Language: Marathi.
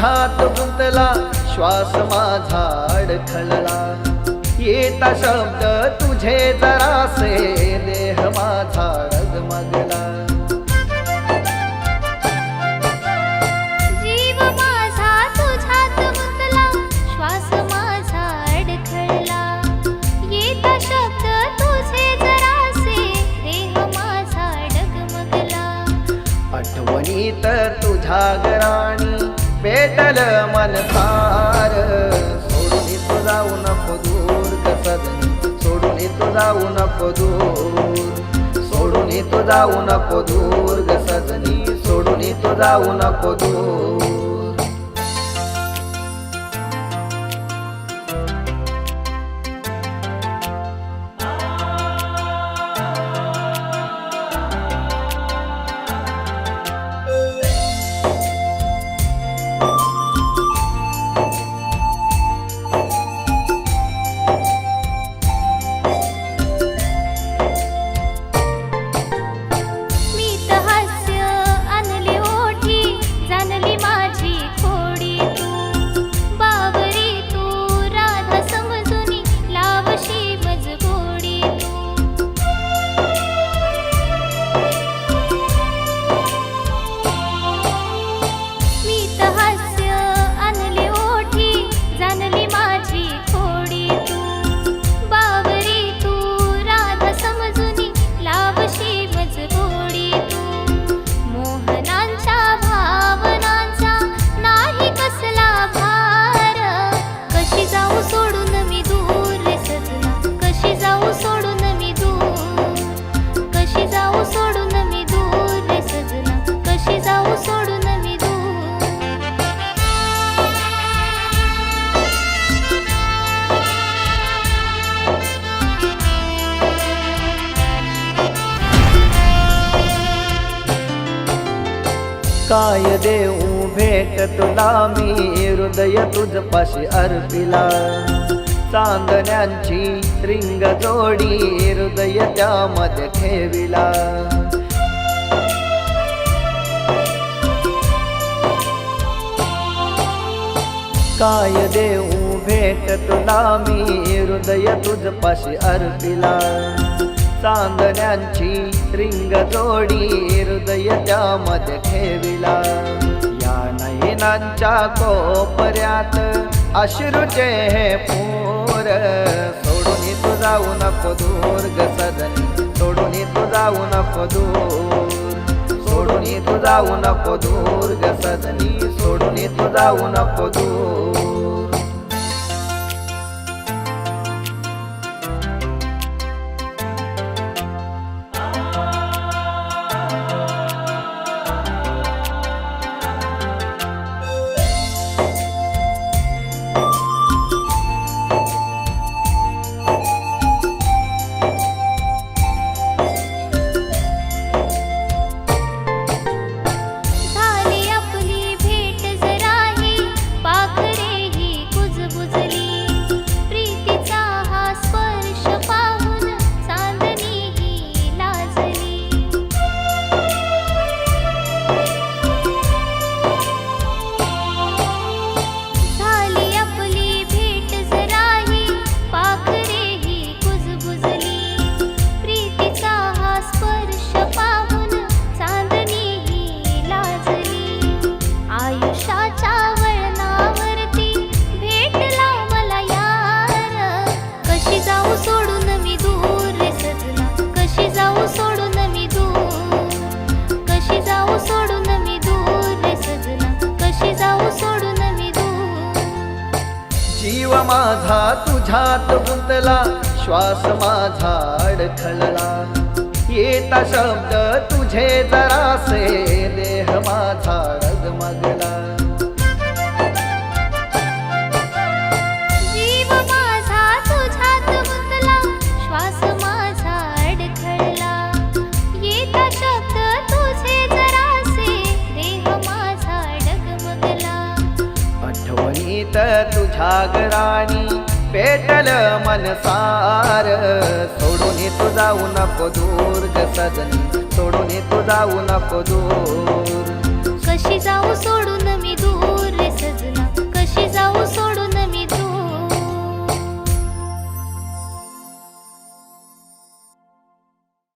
तुझ्यात गुंतला श्वास माझा अडखळला येता शब्द तुझे जरासे देह माझा डगमगला आठवणीत तुझ्या घराणी पेटल मन सार सोडून तू जाऊ नको दूर ग सजनी सोडून तू जाऊ नको दूर सोडून तू जाऊ नको दूर ग सजनी सोडून तू जाऊ नको दूर काय देऊ भेट तुला मी हृदय तुझपाशी अर्पिला चांदण्यांची रिंग जोडी हृदय त्यामध्ये ठेविला काय देऊ भेट तुला मी हृदय तुझपाशी अर्पिला चांदण्यांची रिंग जोडी हृदय त्यामध्ये ठेविला या नयनांच्या कोपऱ्यात अश्रूचे हे पूर सोडून तू जाऊ नको दूर ग सजनी सोडून तू जाऊ नको दूर सोडून तू जाऊ नको दूर ग सजनी सोडून तू जाऊ नको दूर जीव माझा तुझ्यात गुंतला श्वास माझा अडखळला येता शब्द तुझे जरासे देह माझा डगमगला तुझ्या घराणी पेटल मन सार सोडून तू जाऊ नको दूर ग सजनी सोडून तू जाऊ नको दूर कशी जाऊ सोडून मी दूर रे सजला